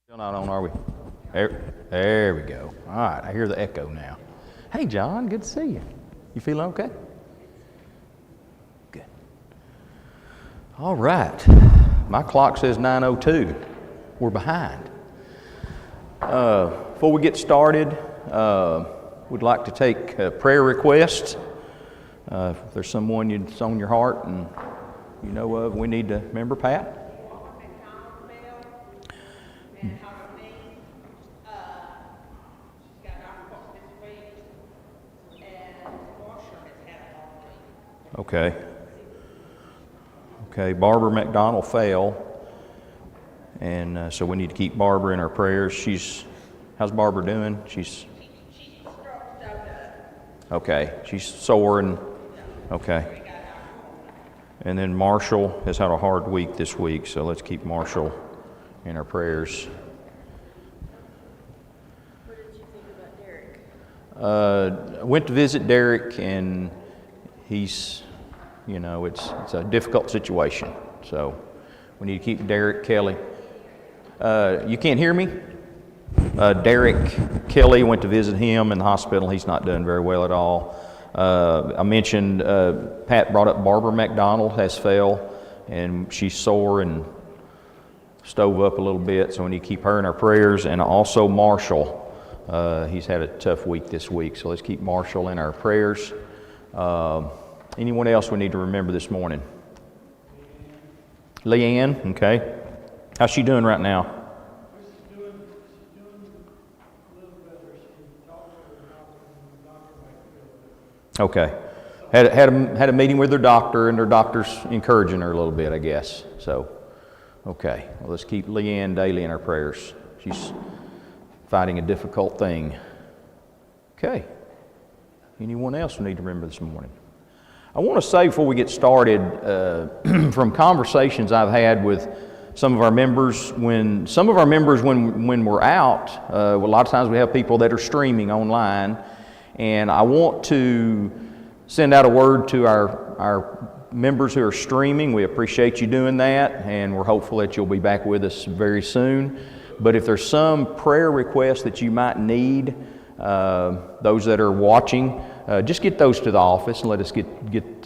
Still not on, are we? There we go. All right, I hear the echo now. Hey, John, good to see you. You feeling okay? Good. All right. My clock says 9:02. We're behind. Before we get started, we'd like to take prayer requests. If there's someone that's on your heart and you know of, we need to remember Pat. Okay. Okay, Barbara McDonald fell, and so we need to keep Barbara in our prayers. How's Barbara doing? She's okay. She's sore and okay. And then Marshall has had a hard week this week, so let's keep Marshall in our prayers. What did you think about Derek? I went to visit Derek, and he's, it's a difficult situation. So we need to keep Derek Kelly. You can't hear me? Derek Kelly, went to visit him in the hospital. He's not doing very well at all. I mentioned, Pat brought up Barbara McDonald has fell, and she's sore and stove up a little bit, so we need to keep her in our prayers. And also Marshall, he's had a tough week this week, so let's keep Marshall in our prayers. Anyone else we need to remember this morning? Leanne, okay. How's she doing right now? She's doing a little better. She talked to her doctor, and the doctor might feel better. Okay. Had a meeting with her doctor, and her doctor's encouraging her a little bit, I guess. So, okay. Well, let's keep Leanne daily in our prayers. She's fighting a difficult thing. Okay. Anyone else we need to remember this morning? I want to say before we get started, from conversations I've had with some of our members, when we're out, a lot of times we have people that are streaming online, and I want to send out a word to our members who are streaming. We appreciate you doing that, and we're hopeful that you'll be back with us very soon. But if there's some prayer requests that you might need, those that are watching, just get those to the office and let us get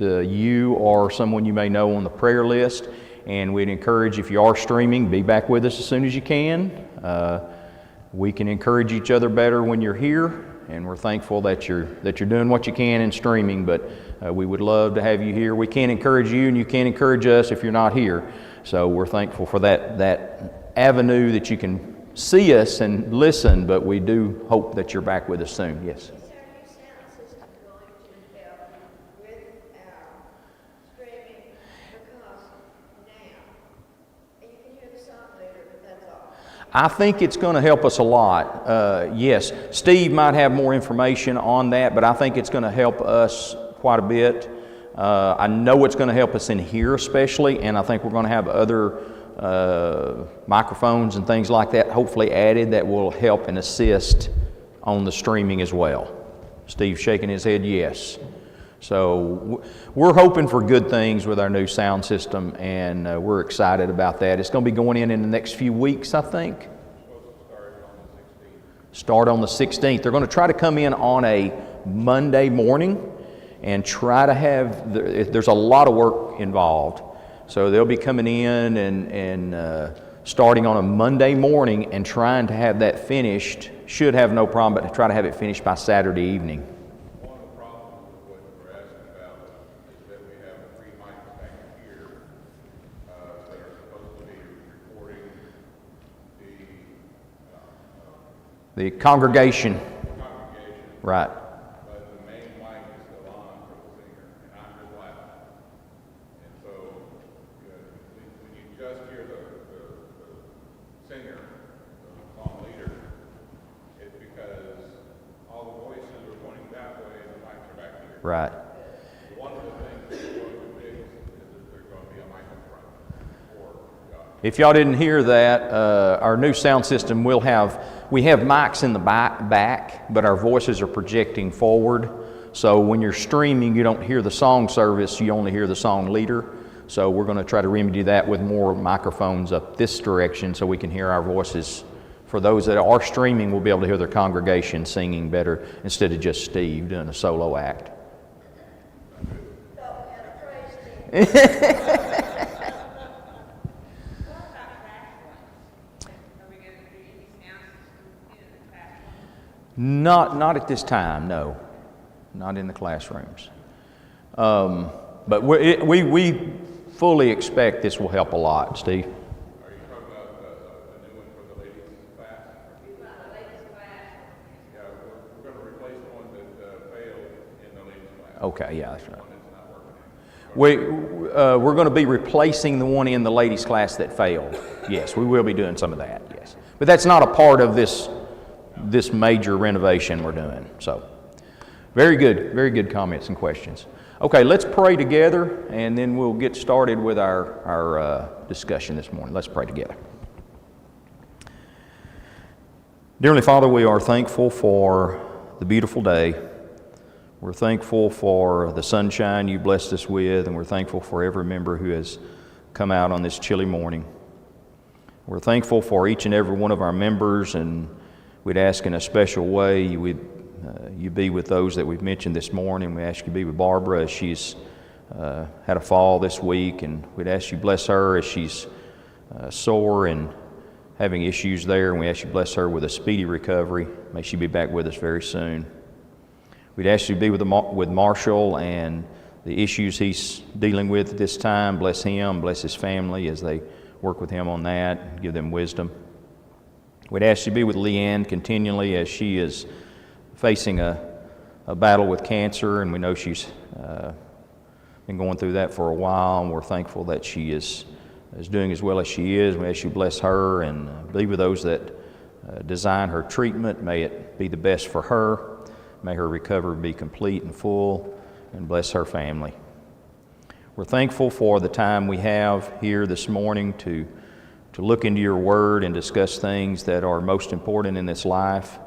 you or someone you may know on the prayer list. And we'd encourage, if you are streaming, be back with us as soon as you can. We can encourage each other better when you're here, and we're thankful that you're doing what you can in streaming. But we would love to have you here. We can't encourage you, and you can't encourage us if you're not here. So we're thankful for that avenue that you can see us and listen. But we do hope that you're back with us soon. Yes. I think it's going to help us a lot. Yes, Steve might have more information on that, but I think it's going to help us quite a bit. I know it's going to help us in here especially, and I think we're going to have other microphones and things like that hopefully added that will help and assist on the streaming as well. Steve's shaking his head yes. So we're hoping for good things with our new sound system, and we're excited about that. It's going to be going in the next few weeks, I think. Start on the 16th. They're going to try to come in on a Monday morning and try to have, there's a lot of work involved. So they'll be coming in and starting on a Monday morning and trying to have that finished. Should have no problem, but to try to have it finished by Saturday evening. The congregation. Right. But the main mic is still on for the singer, and I'm just loud. And so when you just hear the singer, the song leader, it's because all the voices are pointing that way and the mics are back here. Right. One of the things that's going to be is that there's going to be a mic up front for God. If y'all didn't hear that, our new sound system will we have mics in the back, but our voices are projecting forward. So when you're streaming, you don't hear the song service, you only hear the song leader. So we're going to try to remedy that with more microphones up this direction so we can hear our voices for those that are streaming, will be able to hear their congregation singing better instead of just Steve doing a solo act. Not at this time, no. Not in the classrooms. But we fully expect this will help a lot, Steve. Are you talking about a new one for the ladies' class? Yeah, we're going to replace one that failed in the ladies' class. Okay, yeah, that's right. One that's not working. We're going to be replacing the one in the ladies' class that failed. Yes, we will be doing some of that, yes. But that's not a part of this major renovation we're doing. So, very good comments and questions. Okay, let's pray together, and then we'll get started with our discussion this morning. Let's pray together. Dear Heavenly Father, we are thankful for the beautiful day. We're thankful for the sunshine you blessed us with, and we're thankful for every member who has come out on this chilly morning. We're thankful for each and every one of our members, and we'd ask in a special way you be with those that we've mentioned this morning. We ask you to be with Barbara as she's had a fall this week, and we'd ask you to bless her as she's sore and having issues there, and we ask you to bless her with a speedy recovery. May she be back with us very soon. We'd ask you to be with Marshall and the issues he's dealing with at this time. Bless him, bless his family as they work with him on that, give them wisdom. We'd ask you to be with Leanne continually as she is facing a battle with cancer, and we know she's been going through that for a while, and we're thankful that she is doing as well as she is. We ask you to bless her and be with those that design her treatment. May it be the best for her. May her recovery be complete and full, and bless her family. We're thankful for the time we have here this morning to look into your word and discuss things that are most important in this life.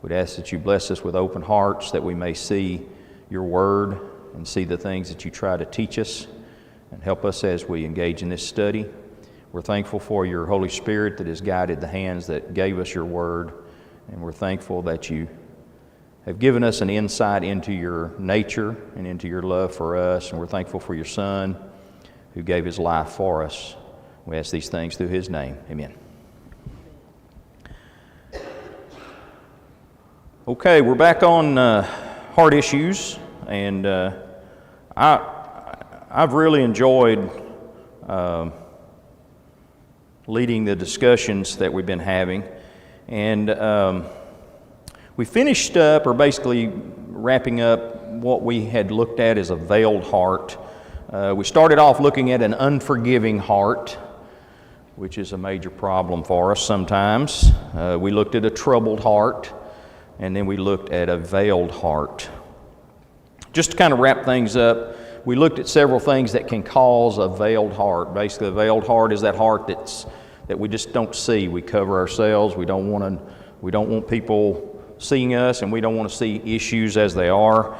We'd ask that you bless us with open hearts, that we may see your word and see the things that you try to teach us, and help us as we engage in this study. We're thankful for your Holy Spirit that has guided the hands that gave us your word, and we're thankful that you have given us an insight into your nature and into your love for us, and we're thankful for your Son who gave his life for us. We ask these things through his name. Amen. Okay, we're back on heart issues, and I've really enjoyed leading the discussions that we've been having, and we finished up, or basically wrapping up, what we had looked at as a veiled heart. We started off looking at an unforgiving heart, which is a major problem for us sometimes. We looked at a troubled heart, and then we looked at a veiled heart. Just to kind of wrap things up, we looked at several things that can cause a veiled heart. Basically, a veiled heart is that heart that we just don't see. We cover ourselves. We don't want people seeing us, and we don't want to see issues as they are.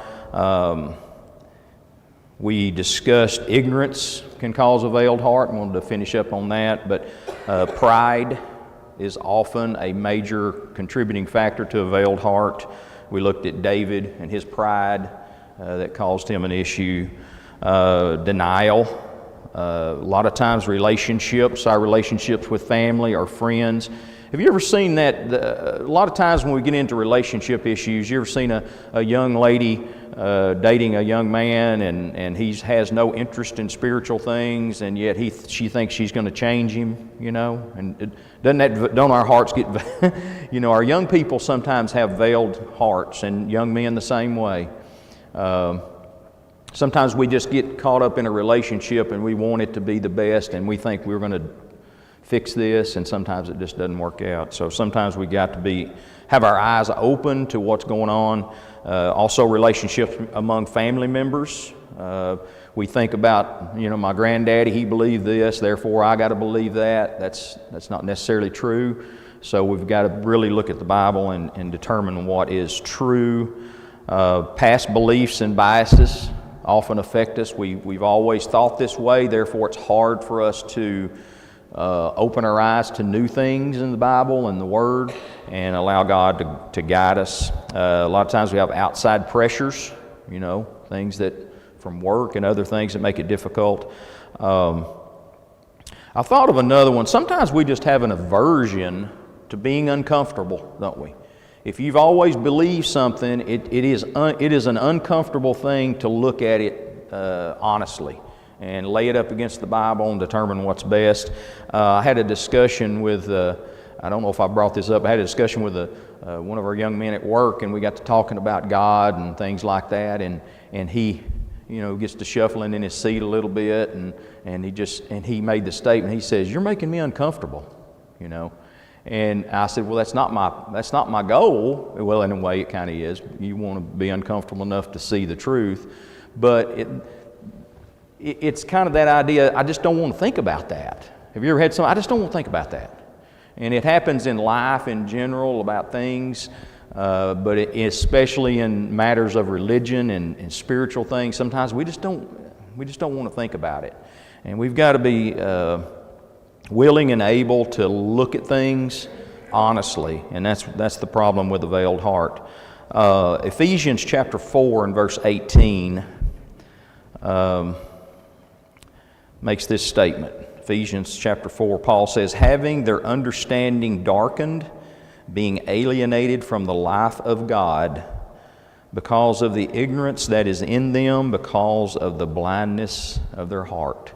We discussed ignorance can cause a veiled heart. I wanted to finish up on that, but pride is often a major contributing factor to a veiled heart. We looked at David and his pride that caused him an issue. Denial. A lot of times our relationships with family or friends. Have you ever seen that? A lot of times when we get into relationship issues, you ever seen a young lady dating a young man, and he has no interest in spiritual things, and yet she thinks she's going to change him, and don't our hearts get, our young people sometimes have veiled hearts, and young men the same way. Sometimes we just get caught up in a relationship and we want it to be the best, and we think we're going to fix this, and sometimes it just doesn't work out. So sometimes we got to have our eyes open to what's going on. Also, relationships among family members. We think about, my granddaddy, he believed this, therefore I got to believe that. That's not necessarily true. So we've got to really look at the Bible and determine what is true. Past beliefs and biases often affect us. We've always thought this way, therefore it's hard for us to open our eyes to new things in the Bible and the Word, and allow God to guide us. A lot of times we have outside pressures, things that from work and other things that make it difficult. I thought of another one. Sometimes we just have an aversion to being uncomfortable, don't we? If you've always believed something, it is an uncomfortable thing to look at it honestly and lay it up against the Bible and determine what's best. I had a discussion with, I don't know if I brought this up, I had a discussion with one of our young men at work, and we got to talking about God and things like that, and he gets to shuffling in his seat a little bit, and he made the statement. He says, "You're making me uncomfortable," And I said, "Well, that's not my goal." Well, in a way, it kind of is. You want to be uncomfortable enough to see the truth, but it's kind of that idea. I just don't want to think about that. Have you ever had I just don't want to think about that, and it happens in life in general about things. But especially in matters of religion and spiritual things, sometimes we just don't want to think about it, and we've got to be willing and able to look at things honestly, and that's the problem with the veiled heart. Ephesians chapter 4 and verse 18 makes this statement. Ephesians chapter 4, Paul says, "Having their understanding darkened, being alienated from the life of God because of the ignorance that is in them, because of the blindness of their heart."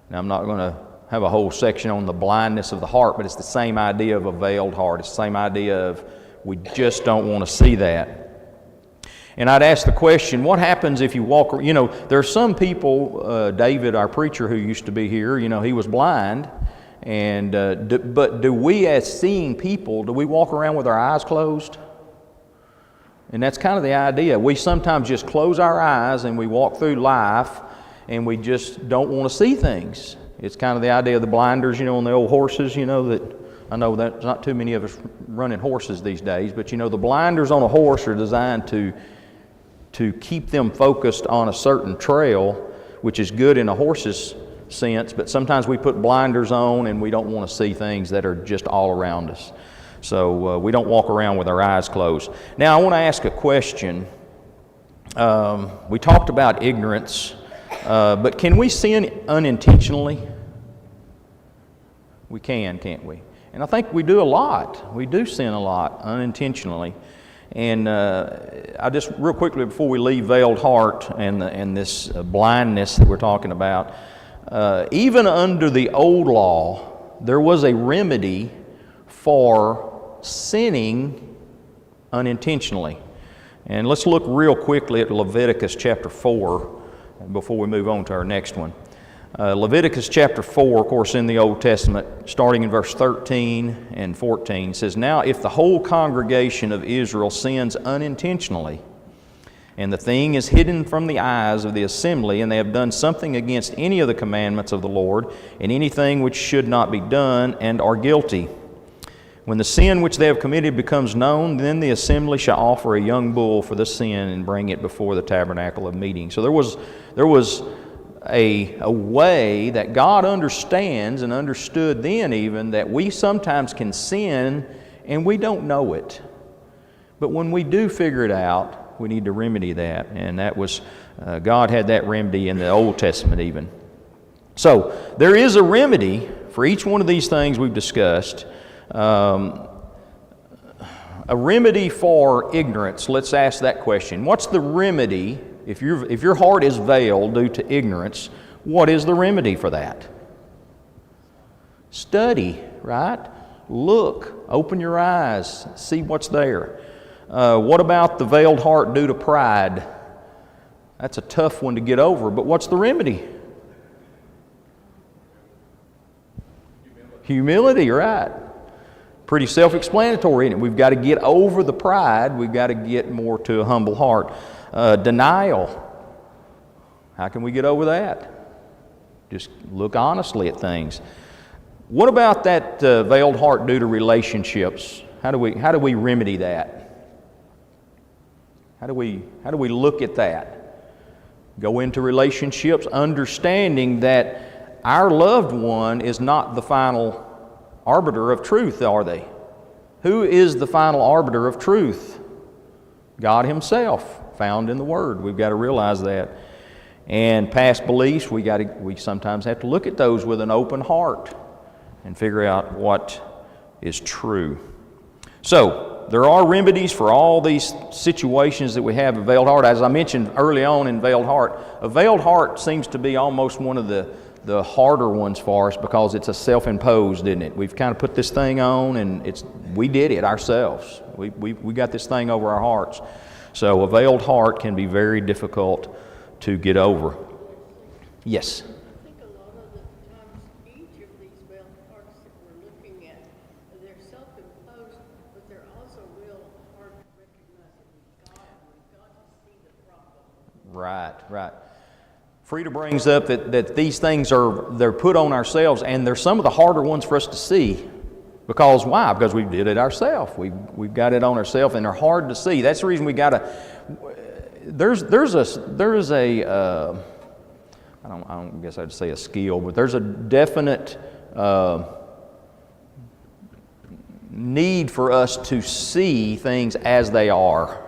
Now, I'm not going to have a whole section on the blindness of the heart, but it's the same idea of a veiled heart. It's the same idea of we just don't want to see that. And I'd ask the question, what happens if you walk, there are some people, David, our preacher who used to be here, he was blind. And but do we, as seeing people, do we walk around with our eyes closed? And that's kind of the idea. We sometimes just close our eyes and we walk through life and we just don't want to see things. It's kind of the idea of the blinders, on the old horses, that I know that not too many of us running horses these days, but the blinders on a horse are designed to keep them focused on a certain trail, which is good in a horse's sense, but sometimes we put blinders on and we don't want to see things that are just all around us. So we don't walk around with our eyes closed. Now I want to ask a question. We talked about ignorance, but can we sin unintentionally? We can, can't we? And I think we do a lot. We do sin a lot unintentionally. And I just real quickly before we leave veiled heart and this blindness that we're talking about, even under the old law, there was a remedy for sinning unintentionally. And let's look real quickly at Leviticus chapter 4 before we move on to our next one. Leviticus chapter 4, of course, in the Old Testament, starting in verse 13 and 14, says, "Now if the whole congregation of Israel sins unintentionally, and the thing is hidden from the eyes of the assembly, and they have done something against any of the commandments of the Lord, and anything which should not be done, and are guilty. When the sin which they have committed becomes known, then the assembly shall offer a young bull for the sin and bring it before the tabernacle of meeting." So there was a way that God understands and understood then even that we sometimes can sin and we don't know it. But when we do figure it out, we need to remedy that. And that was, God had that remedy in the Old Testament even. So there is a remedy for each one of these things we've discussed. A remedy for ignorance. Let's ask that question. What's the remedy? If your heart is veiled due to ignorance, what is the remedy for that? Study, right? Look, open your eyes, see what's there. What about the veiled heart due to pride? That's a tough one to get over, but what's the remedy? Humility, right? Pretty self-explanatory, isn't it? We've got to get over the pride. We've got to get more to a humble heart. Denial. How can we get over that? Just look honestly at things. What about that veiled heart due to relationships? How do we remedy that? How do we look at that? Go into relationships understanding that our loved one is not the final arbiter of truth, are they? Who is the final arbiter of truth? God Himself, found in the Word. We've got to realize that. And past beliefs, we sometimes have to look at those with an open heart and figure out what is true. So, there are remedies for all these situations that we have a veiled heart. As I mentioned early on in veiled heart, a veiled heart seems to be almost one of the harder ones for us because it's a self-imposed, isn't it? We've kind of put this thing on and we did it ourselves. We got this thing over our hearts. So a veiled heart can be very difficult to get over. Yes? I think a lot of the times each of these veiled hearts that we're looking at, they're self-imposed, but they're also real hard to recognize it with God. We've got to see the problem. Right. Frida brings up that these things they're put on ourselves, and they're some of the harder ones for us to see. Because why? Because we did it ourselves. We've got it on ourselves, and they're hard to see. That's the reason we got to. There's a I don't guess I'd say a skill, but there's a definite need for us to see things as they are.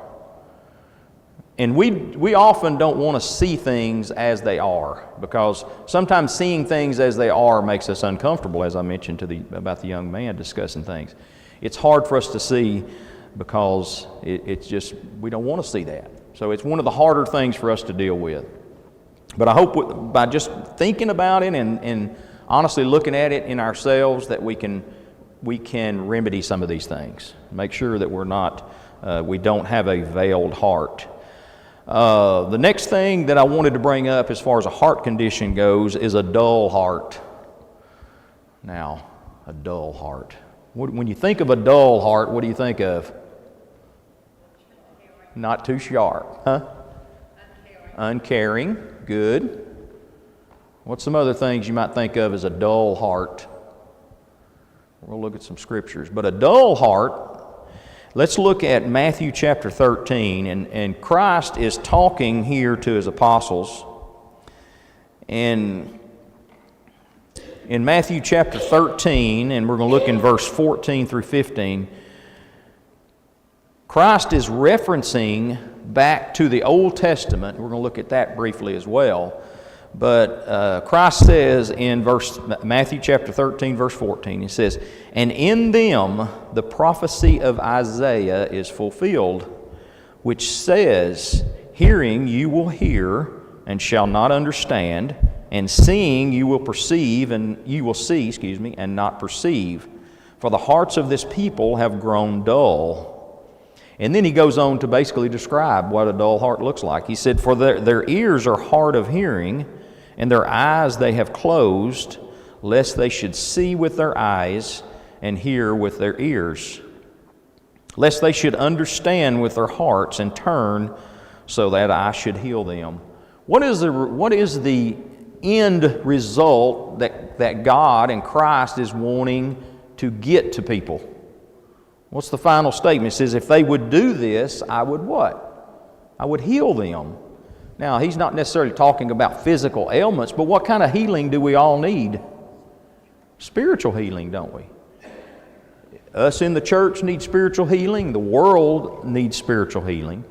And we often don't want to see things as they are, because sometimes seeing things as they are makes us uncomfortable, as I mentioned about the young man discussing things. It's hard for us to see because it's just, we don't want to see that. So it's one of the harder things for us to deal with. But I hope by just thinking about it and honestly looking at it in ourselves that we can remedy some of these things. Make sure that we don't have a veiled heart. The next thing that I wanted to bring up as far as a heart condition goes is a dull heart. Now, a dull heart. When you think of a dull heart, what do you think of? Not too sharp, huh? Uncaring. Good. What's some other things you might think of as a dull heart? We'll look at some scriptures. But a dull heart, let's look at Matthew chapter 13, and Christ is talking here to His apostles. And in Matthew chapter 13, and we're going to look in verse 14 through 15, Christ is referencing back to the Old Testament. We're going to look at that briefly as well. But Christ says in Matthew chapter 13, verse 14, He says, "And in them the prophecy of Isaiah is fulfilled, which says, Hearing you will hear, and shall not understand, and seeing you will perceive, and you will see, and not perceive. For the hearts of this people have grown dull." And then He goes on to basically describe what a dull heart looks like. He said, "For their ears are hard of hearing, and their eyes they have closed, lest they should see with their eyes and hear with their ears, lest they should understand with their hearts and turn, so that I should heal them." What is the end result that God and Christ is wanting to get to people? What's the final statement? It says, if they would do this, I would what? I would heal them. Now, He's not necessarily talking about physical ailments, but what kind of healing do we all need? Spiritual healing, don't we? Us in the church need spiritual healing. The world needs spiritual healing.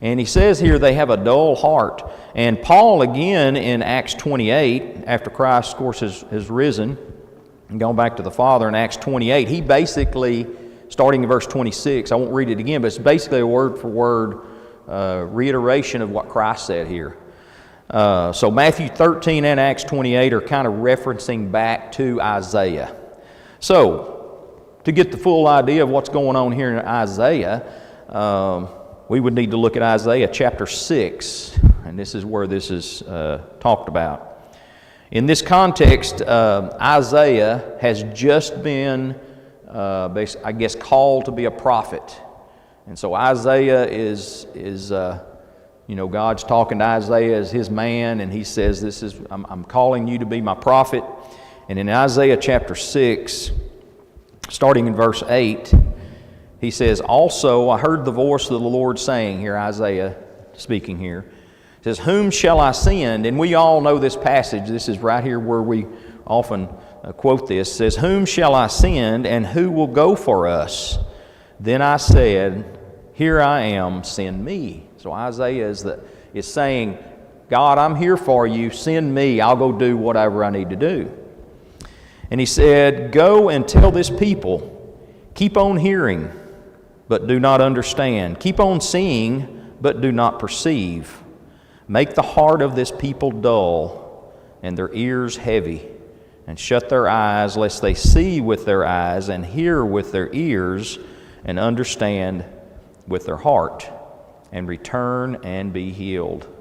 And He says here they have a dull heart. And Paul, again, in Acts 28, after Christ, of course, has risen and gone back to the Father in Acts 28, he basically, starting in verse 26, I won't read it again, but it's basically a word-for-word reiteration of what Christ said here. So Matthew 13 and Acts 28 are kind of referencing back to Isaiah. So, to get the full idea of what's going on here in Isaiah, we would need to look at Isaiah chapter 6, and this is where this is talked about. In this context, Isaiah has just been I guess, called to be a prophet. And so Isaiah is God's talking to Isaiah as His man, and He says, I'm calling you to be my prophet. And in Isaiah chapter 6, starting in verse 8, he says, "Also I heard the voice of the Lord saying," here Isaiah speaking here, says, whom shall I send? And we all know this passage. This is right here where we often quote this. It says, whom shall I send, and who will go for us? Then I said, here I am, send me. So Isaiah is saying, God, I'm here for you, send me, I'll go do whatever I need to do. And he said, go and tell this people, keep on hearing, but do not understand. Keep on seeing, but do not perceive. Make the heart of this people dull, and their ears heavy, and shut their eyes, lest they see with their eyes, and hear with their ears, and understand with their heart, and return and be healed.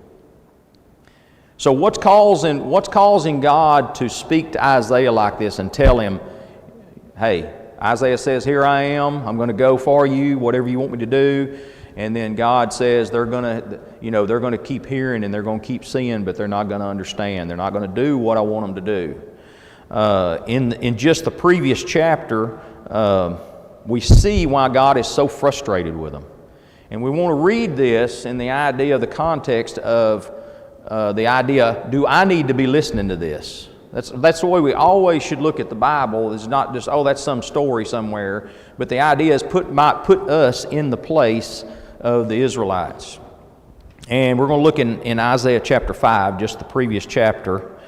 So what's causing God to speak to Isaiah like this and tell him, hey, Isaiah says, here I am, I'm going to go for you, whatever you want me to do. And then God says they're going to keep hearing and they're going to keep seeing, but they're not going to understand. They're not going to do what I want them to do. In just the previous chapter, we see why God is so frustrated with them. And we want to read this in the idea of the context of the idea, do I need to be listening to this? That's the way we always should look at the Bible. It's not just, oh, that's some story somewhere. But the idea is might put us in the place of the Israelites. And we're going to look in Isaiah chapter 5, just the previous chapter,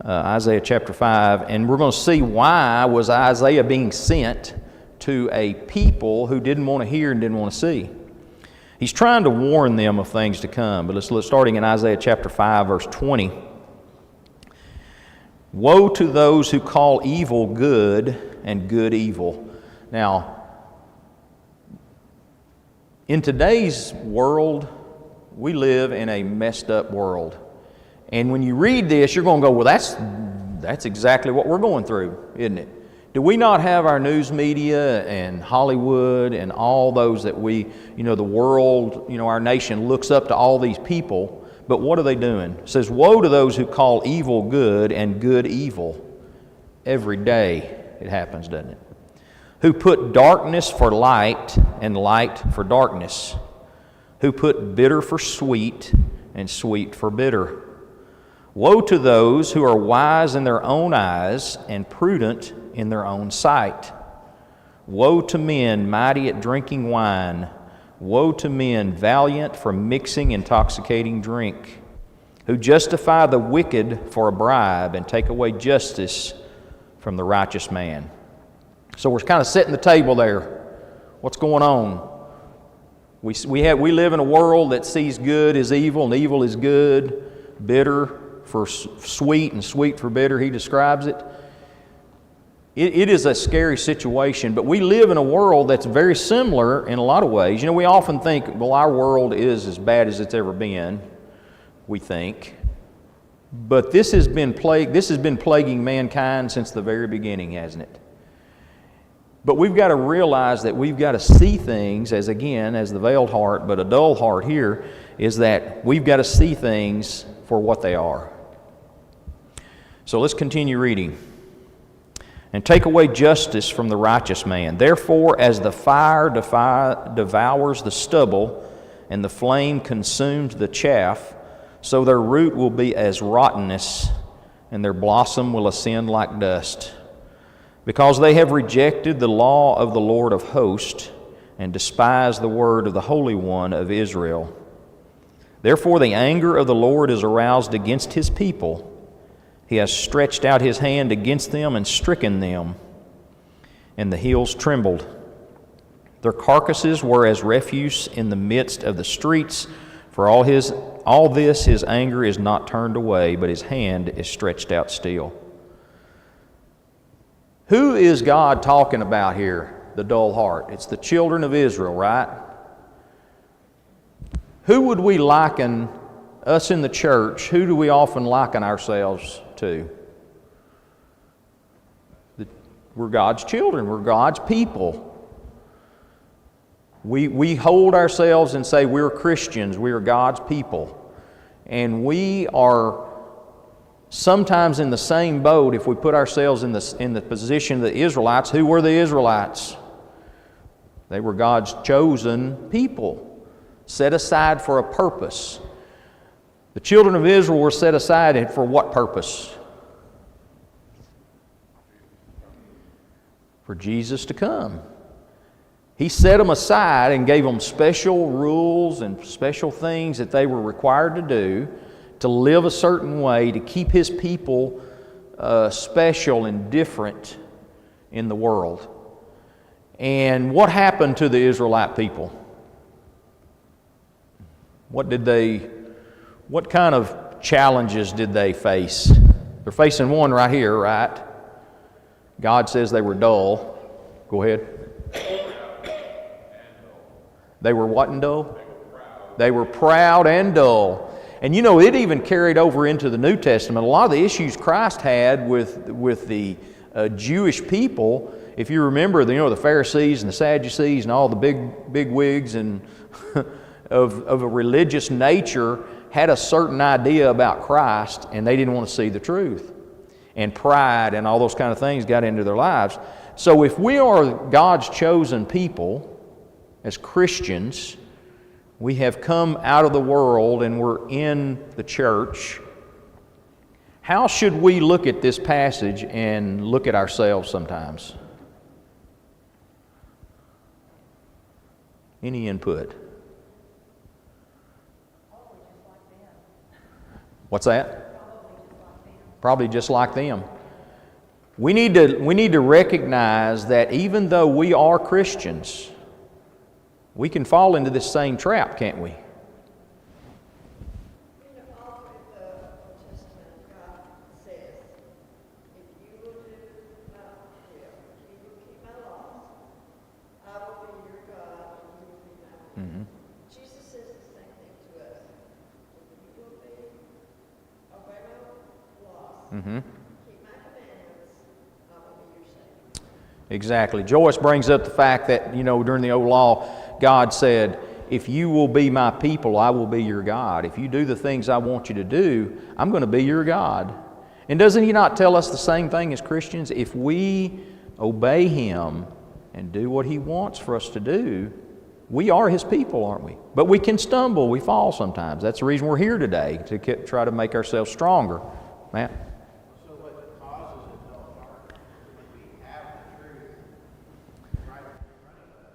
Isaiah chapter 5, and we're going to see why was Isaiah being sent to a people who didn't want to hear and didn't want to see. He's trying to warn them of things to come. But let's look starting in Isaiah chapter 5, verse 20. Woe to those who call evil good and good evil. Now, in today's world, we live in a messed up world. And when you read this, you're going to go, well, that's exactly what we're going through, isn't it? Do we not have our news media and Hollywood and all those that the world, our nation looks up to all these people, but what are they doing? It says, woe to those who call evil good and good evil. Every day it happens, doesn't it? Who put darkness for light and light for darkness. Who put bitter for sweet and sweet for bitter. Woe to those who are wise in their own eyes and prudent in their own sight. Woe to men mighty at drinking wine. Woe to men valiant for mixing intoxicating drink, who justify the wicked for a bribe and take away justice from the righteous man. So we're kind of setting the table there. What's going on? We live in a world that sees good as evil and evil is good, bitter for sweet and sweet for bitter, he describes it. It is a scary situation, but we live in a world that's very similar in a lot of ways. We often think, well, our world is as bad as it's ever been, we think. But this has been plaguing mankind since the very beginning, hasn't it? But we've got to realize that we've got to see things as the veiled heart, but a dull heart here is that we've got to see things for what they are. So let's continue reading. And take away justice from the righteous man. Therefore, as the fire devours the stubble, and the flame consumes the chaff, so their root will be as rottenness, and their blossom will ascend like dust. Because they have rejected the law of the Lord of hosts, and despised the word of the Holy One of Israel. Therefore the anger of the Lord is aroused against his people. He has stretched out his hand against them and stricken them, and the hills trembled. Their carcasses were as refuse in the midst of the streets. For all this his anger is not turned away, but his hand is stretched out still. Who is God talking about here, the dull heart? It's the children of Israel, right? Who would we liken us in the church? Who do we often liken ourselves to? We're God's children. We're God's people. We hold ourselves and say we're Christians. We are God's people. And we are sometimes in the same boat if we put ourselves in the position of the Israelites. Who were the Israelites? They were God's chosen people, set aside for a purpose. The children of Israel were set aside for what purpose? For Jesus to come. He set them aside and gave them special rules and special things that they were required to do to live a certain way, to keep His people special and different in the world. And what happened to the Israelite people? What kind of challenges did they face? They're facing one right here, right? God says they were dull. Go ahead. They were what and dull? They were proud and dull. And you know, it even carried over into the New Testament. A lot of the issues Christ had with the Jewish people, if you remember, the Pharisees and the Sadducees and all the big wigs and of a religious nature had a certain idea about Christ, and they didn't want to see the truth. And pride and all those kind of things got into their lives. So if we are God's chosen people, as Christians, we have come out of the world and we're in the church, how should we look at this passage and look at ourselves sometimes? Any input? What's that? Probably just like them. We need to recognize that even though we are Christians, we can fall into this same trap, can't we? In the Old Testament, God says, if you will do my will, if you will keep my laws, I will be your God and you will be my people. Jesus says the same thing to us. If you will obey my laws, keep my commandments, I will be your Savior. Exactly. Joyce brings up the fact that, during the old law, God said, if you will be my people, I will be your God. If you do the things I want you to do, I'm going to be your God. And doesn't He not tell us the same thing as Christians? If we obey Him and do what He wants for us to do, we are His people, aren't we? But we can stumble, we fall sometimes. That's the reason we're here today, to try to make ourselves stronger. Matt? So what causes a dull heart is when we have the truth right in front of us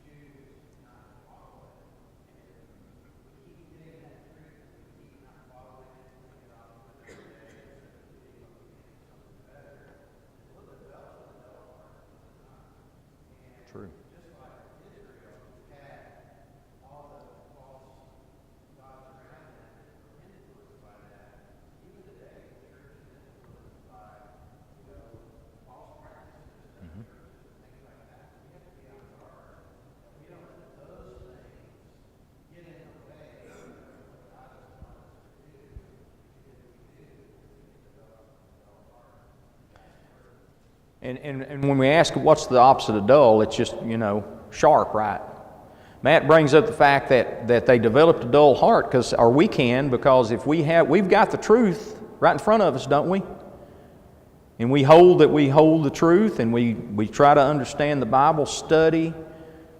and we choose not to follow it. And if we keep getting that truth and we keep not following it and we get off another day instead of getting something better, we'll develop a dull heart. And True. just like Israel had all the false gods around them that were influenced by that, even today, the church is influenced by, false practices and things like that. We have to be on guard. We don't let those things get in the way of what God has taught us to do. Because if we do, we develop a heart. And when we ask what's the opposite of dull, it's just, sharp, right? Matt brings up the fact that they developed a dull heart because if we've got the truth right in front of us, don't we? And we hold the truth and we try to understand the Bible, study,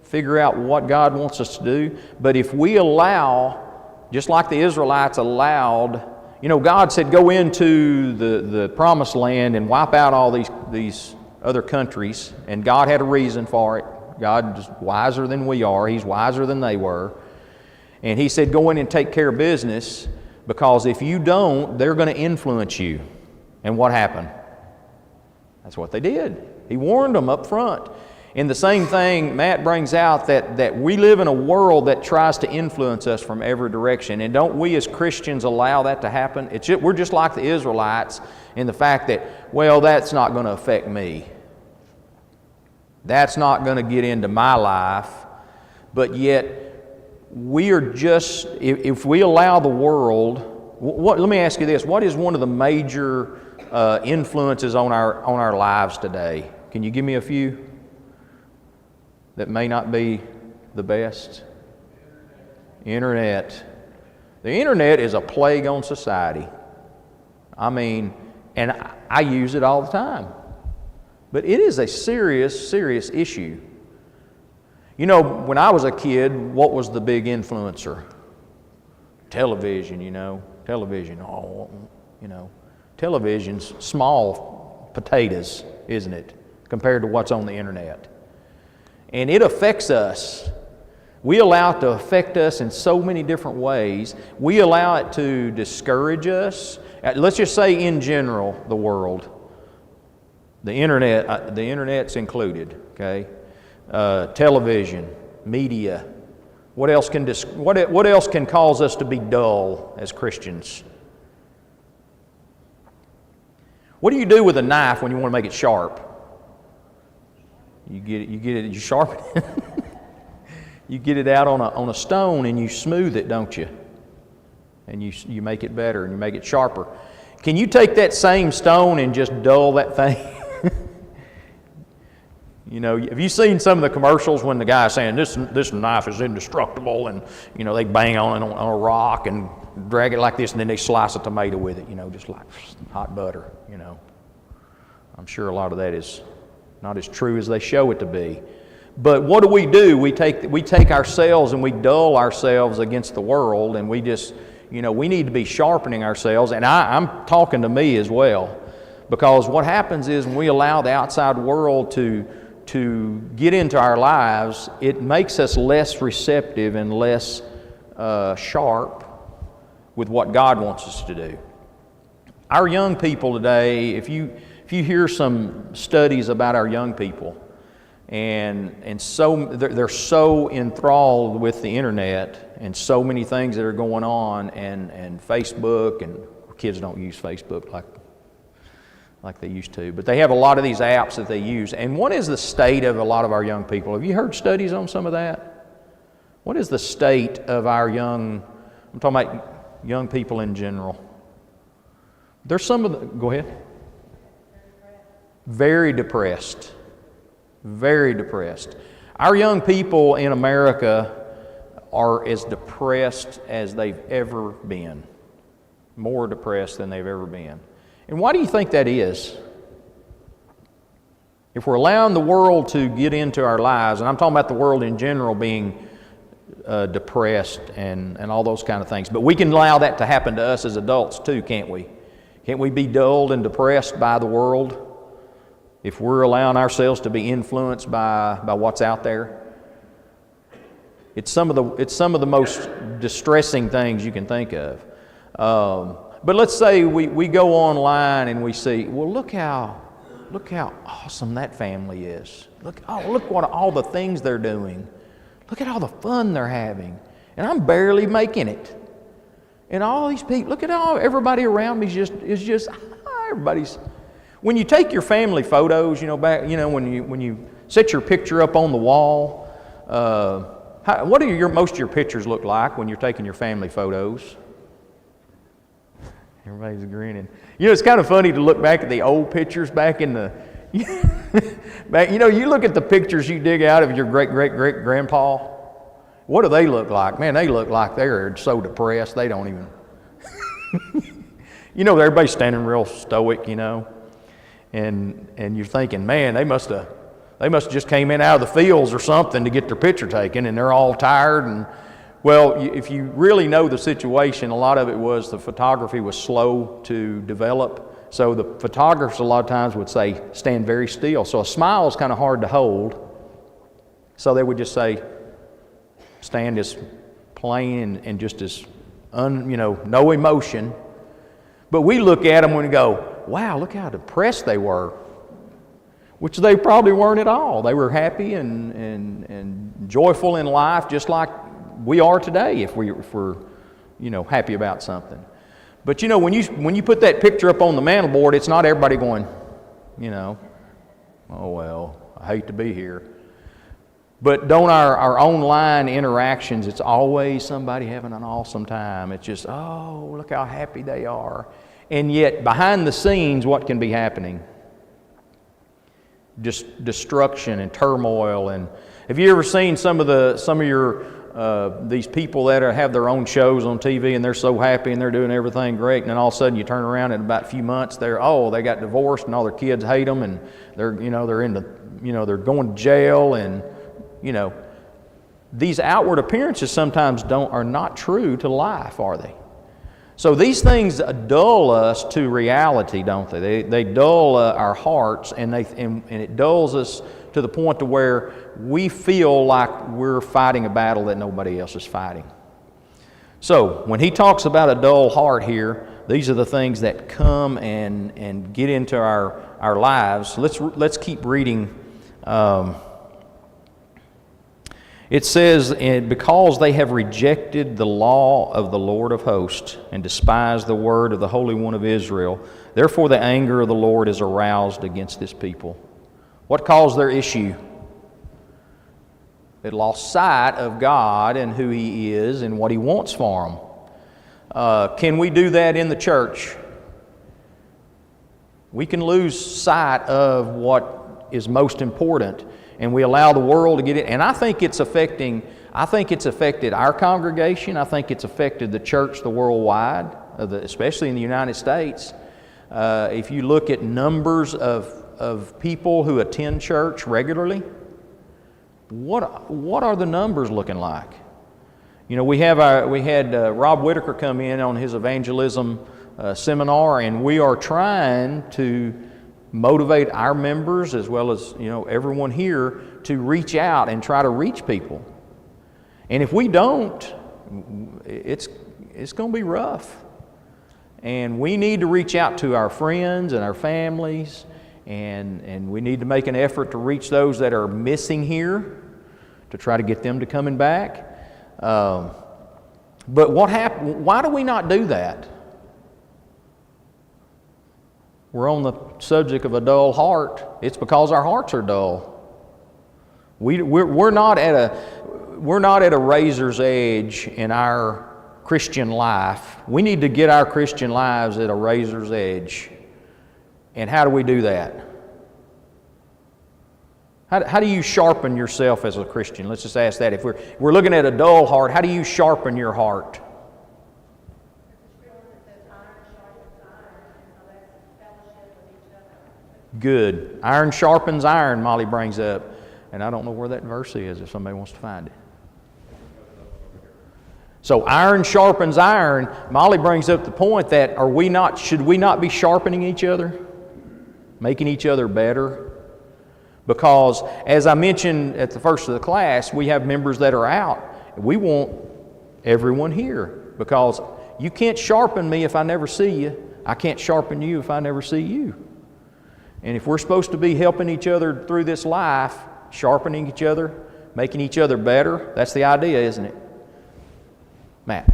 figure out what God wants us to do. But if we allow, just like the Israelites allowed, God said go into the promised land and wipe out all these other countries, and God had a reason for it. God is wiser than we are. He's wiser than they were. And He said, go in and take care of business, because if you don't, they're going to influence you. And what happened? That's what they did. He warned them up front. And the same thing Matt brings out, that we live in a world that tries to influence us from every direction. And don't we as Christians allow that to happen? We're just like the Israelites in the fact that, that's not going to affect me. That's not going to get into my life. But yet, we are just, if we allow the world, let me ask you this, what is one of the major influences on our lives today? Can you give me a few that may not be the best? Internet. The internet is a plague on society. And I use it all the time. But it is a serious, serious issue. When I was a kid, what was the big influencer? television, television, television's small potatoes, isn't it, compared to what's on the internet. And it affects us. We allow it to affect us in so many different ways. We allow it to discourage us. Let's just say in general, the world. The internet's included, okay? Television, media. What else can cause us to be dull as Christians? What do you do with a knife when you want to make it sharp? You sharpen it. You get it out on a stone and you smooth it, don't you? And you make it better and you make it sharper. Can you take that same stone and just dull that thing? Have you seen some of the commercials when the guy's saying this knife is indestructible, and they bang on it on a rock and drag it like this, and then they slice a tomato with it, just like hot butter. I'm sure a lot of that is not as true as they show it to be. But what do? We take ourselves and we dull ourselves against the world, and we just, we need to be sharpening ourselves. And I'm talking to me as well, because what happens is when we allow the outside world to get into our lives, it makes us less receptive and less sharp with what God wants us to do. Our young people today, if you hear some studies about our young people, and so they're so enthralled with the internet and so many things that are going on, and Facebook, and kids don't use Facebook like they used to, but they have a lot of these apps that they use. And what is the state of a lot of our young people? Have you heard studies on some of that? What is the state of our I'm talking about young people in general. There's some of the, go ahead. Very depressed. Very depressed. Our young people in America are as depressed as they've ever been. More depressed than they've ever been. And why do you think that is? If we're allowing the world to get into our lives, and I'm talking about the world in general being depressed and all those kind of things, but we can allow that to happen to us as adults too, can't we? Can't we be dulled and depressed by the world if we're allowing ourselves to be influenced by what's out there? It's some of the most distressing things you can think of. But let's say we go online and we see, well, look how awesome that family is. Look what all the things they're doing. Look at all the fun they're having, and I'm barely making it. And all these people, look at everybody around me is just everybody's. When you take your family photos, when you set your picture up on the wall, what do most of your pictures look like when you're taking your family photos? Everybody's grinning. It's kind of funny to look back at the old pictures back in the. You look at the pictures you dig out of your great-great-great-grandpa. What do they look like? Man, they look like they're so depressed they don't even. Everybody's standing real stoic, and you're thinking, man, they must have just came in out of the fields or something to get their picture taken, and they're all tired. And well, if you really know the situation, a lot of it was the photography was slow to develop. So the photographers a lot of times would say, stand very still. So a smile is kind of hard to hold. So they would just say, stand as plain and just as, no emotion. But we look at them and we go, wow, look how depressed they were. Which they probably weren't at all. They were happy and joyful in life, just like we are today if we're happy about something. But when you put that picture up on the mantel board, it's not everybody going, oh well, I hate to be here. But don't our online interactions, it's always somebody having an awesome time. It's just, oh, look how happy they are. And yet behind the scenes, what can be happening? Just destruction and turmoil. And have you ever seen some of your these people that have their own shows on TV and they're so happy and they're doing everything great, and then all of a sudden you turn around and in about a few months they got divorced and all their kids hate them, and they're going to jail, and these outward appearances sometimes are not true to life, are they? So these things dull us to reality, don't they? They dull our hearts, and it dulls us to the point to where we feel like we're fighting a battle that nobody else is fighting. So when he talks about a dull heart here, these are the things that come and get into our lives. Let's keep reading. It says, because they have rejected the law of the Lord of hosts and despised the word of the Holy One of Israel, therefore the anger of the Lord is aroused against this people. What caused their issue? They lost sight of God and who He is and what He wants for them. Can we do that in the church? We can lose sight of what is most important, and we allow the world to get it. And I think it's affected our congregation. I think it's affected the church, the worldwide, especially in the United States. If you look at numbers of people who attend church regularly, what are the numbers looking like? You know, we had Rob Whitaker come in on his evangelism seminar, and we are trying to motivate our members as well as everyone here to reach out and try to reach people. And if we don't, it's going to be rough. And we need to reach out to our friends and our families, and we need to make an effort to reach those that are missing here to try to get them to coming back. But what happened? Why do we not do that? We're on the subject of a dull heart. It's because our hearts are dull. We're not at a razor's edge in our Christian life. We need to get our Christian lives at a razor's edge. And how do we do that? How do you sharpen yourself as a Christian? Let's just ask that. If we're looking at a dull heart, how do you sharpen your heart? Good. Iron sharpens iron, Molly brings up. And I don't know where that verse is if somebody wants to find it. So iron sharpens iron. Molly brings up the point that should we not be sharpening each other? Making each other better? Because as I mentioned at the first of the class, we have members that are out. We want everyone here because you can't sharpen me if I never see you. I can't sharpen you if I never see you. And if we're supposed to be helping each other through this life, sharpening each other, making each other better, that's the idea, isn't it? Matt.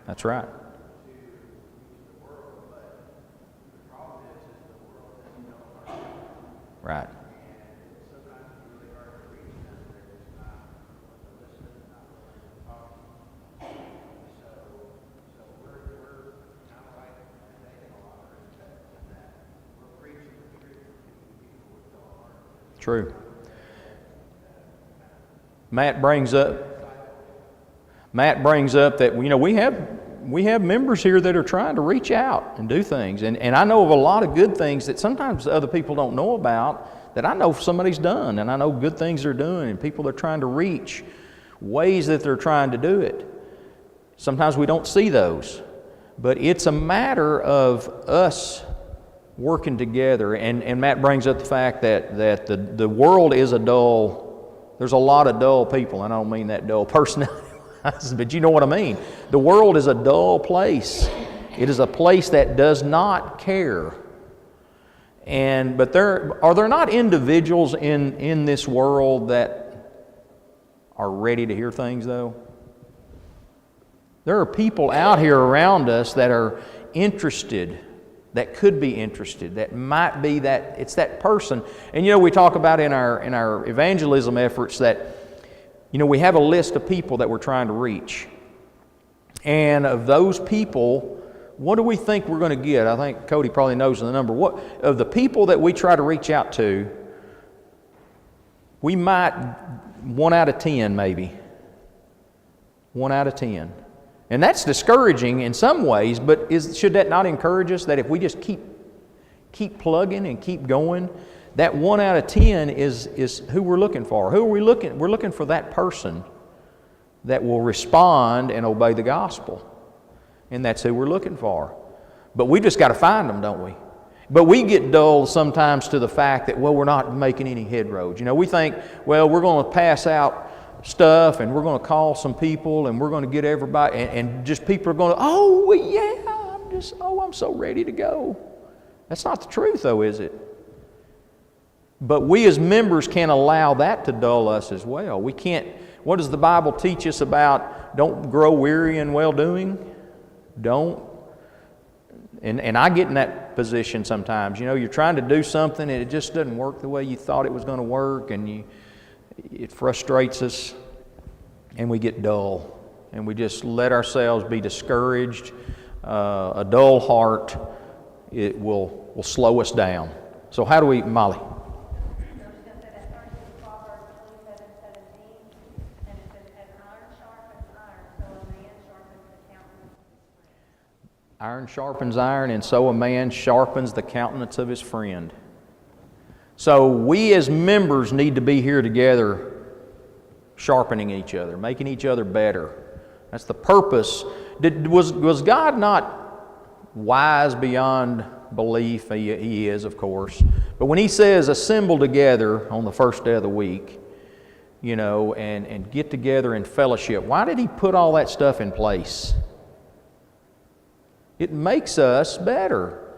That's right. Right. True. Matt brings up that we have members here that are trying to reach out and do things, and I know of a lot of good things that sometimes other people don't know about that I know somebody's done, and I know good things they're doing, and people are trying to reach, ways that they're trying to do it. Sometimes we don't see those, but it's a matter of us working together. And Matt brings up the fact that the world is there's a lot of dull people, and I don't mean that dull personality, but you know what I mean. The world is a dull place. It is a place that does not care. But are there not individuals in this world that are ready to hear things, though? There are people out here around us that are interested, that could be interested, that might be that, it's that person. And we talk about in our evangelism efforts that, we have a list of people that we're trying to reach. And of those people, what do we think we're going to get? I think Cody probably knows the number. What of the people that we try to reach out to, we might, 1 out of 10 maybe. 1 out of 10. And that's discouraging in some ways, but should that not encourage us that if we just keep plugging and keep going, that 1 out of 10 is who we're looking for. Who are we looking? We're looking for that person that will respond and obey the gospel. And that's who we're looking for. But we just got to find them, don't we? But we get dulled sometimes to the fact that, well, we're not making any headroads. You know, we think, well, we're going to pass out stuff and we're going to call some people and we're going to get everybody, and just people are going to, oh, well, yeah, I'm so ready to go. That's not the truth, though, is it? But we as members can't allow that to dull us as well. We can't. What does the Bible teach us about don't grow weary in well-doing? Don't. And I get in that position sometimes. You know, you're trying to do something and it just doesn't work the way you thought it was going to work, and it frustrates us and we get dull. And we just let ourselves be discouraged. A dull heart, it will slow us down. So how do we, Molly? Iron sharpens iron, and so a man sharpens the countenance of his friend. So we as members need to be here together, sharpening each other, making each other better. That's the purpose. Was God not wise beyond belief? He is, of course. But when He says assemble together on the first day of the week, you know, and get together in fellowship, why did He put all that stuff in place? It makes us better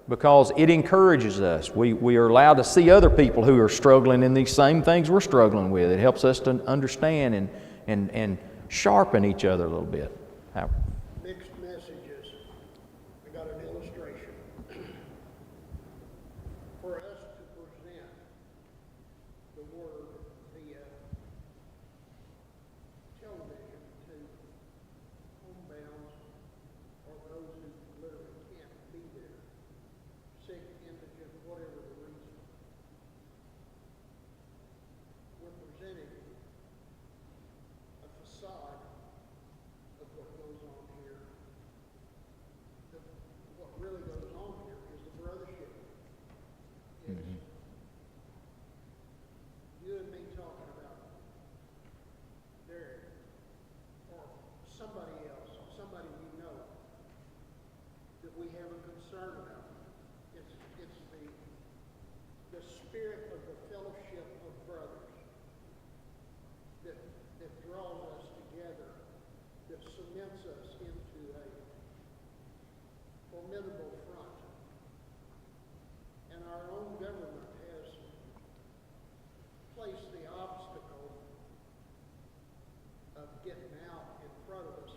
because it encourages us. We are allowed to see other people who are struggling in these same things we're struggling with. It helps us to understand and sharpen each other a little bit. Howard? Mixed messages. I got an illustration. For us to present the Word via television to homebounds or those who literally can't be there, sick, indigent, whatever the reason, we're presenting a facade of what goes on here. What really goes on here is the brothership. It's you and me talking about Derek or somebody else, somebody we know that we have a concern about. It's the spirit of the fellowship of brothers that draws us together, that cements us into a formidable front. And our own government has placed the obstacle of getting out in front of us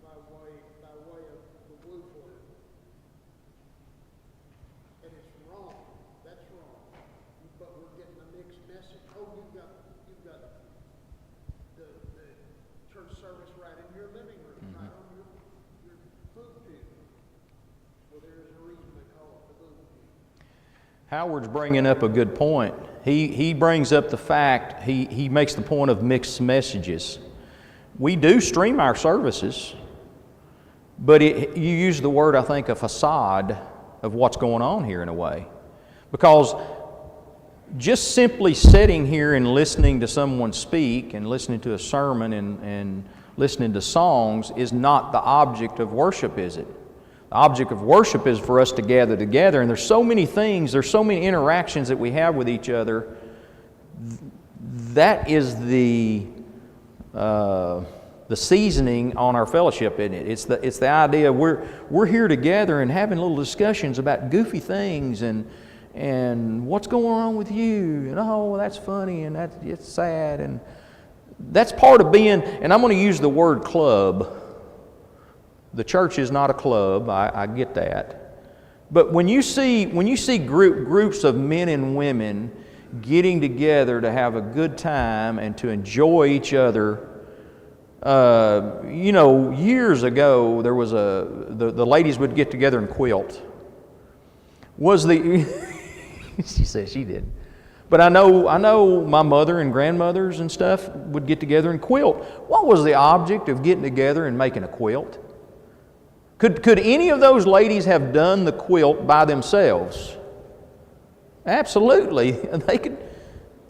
by way of the blue flag. And it's wrong. That's wrong. But we're getting a mixed message. Oh, you've got the church service right in your living room, right on your food pew. Well, there's a reason they call it the food pew. Howard's bringing up a good point. He brings up the fact, he makes the point of mixed messages. We do stream our services, but you use the word, I think, a facade of what's going on here in a way. Because just simply sitting here and listening to someone speak and listening to a sermon and listening to songs is not the object of worship, is it? The object of worship is for us to gather together, and there's so many things, there's so many interactions that we have with each other. That is the seasoning on our fellowship, isn't it? It's the idea we're here together and having little discussions about goofy things and what's going on with you, and oh, that's funny, and it's sad, and that's part of being. And I'm going to use the word club. The church is not a club. I get that, but when you see groups of men and women getting together to have a good time and to enjoy each other. Years ago, there was the ladies would get together and quilt. She said she did. But I know my mother and grandmothers and stuff would get together and quilt. What was the object of getting together and making a quilt? Could any of those ladies have done the quilt by themselves? Absolutely.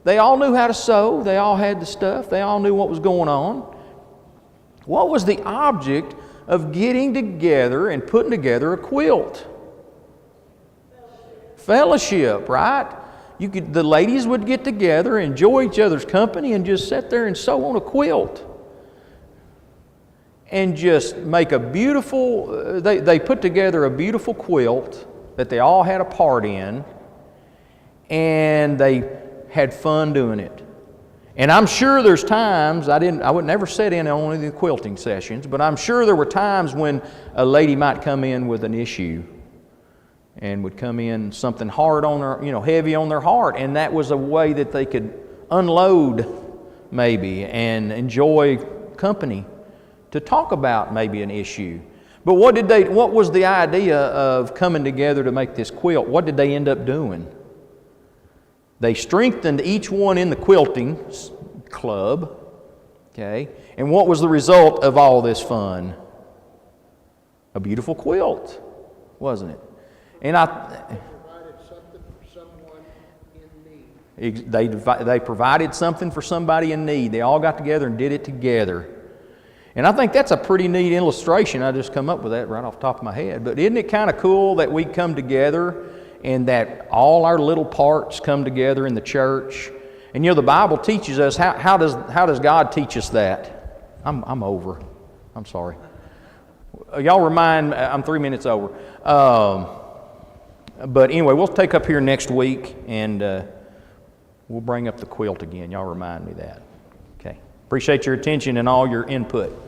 They all knew how to sew. They all had the stuff. They all knew what was going on. What was the object of getting together and putting together a quilt? Fellowship, right? The ladies would get together, enjoy each other's company, and just sit there and sew on a quilt. And just make a beautiful, they put together a beautiful quilt that they all had a part in, and they had fun doing it. And I'm sure there's times, I would never sit in on any of the quilting sessions, but I'm sure there were times when a lady might come in with an issue and would come in something hard on her, heavy on their heart, and that was a way that they could unload maybe and enjoy company to talk about maybe an issue. But what was the idea of coming together to make this quilt? What did they end up doing? They strengthened each one in the quilting club, okay? And what was the result of all this fun? A beautiful quilt, wasn't it? And Provided something for someone in need. they provided something for somebody in need. They all got together and did it together. And I think that's a pretty neat illustration. I just come up with that right off the top of my head. But isn't it kind of cool that we come together and that all our little parts come together in the church? And the Bible teaches us, how does God teach us that? I'm over. I'm sorry. Y'all remind, I'm 3 minutes over. But anyway, we'll take up here next week and we'll bring up the quilt again. Y'all remind me that. Okay. Appreciate your attention and all your input.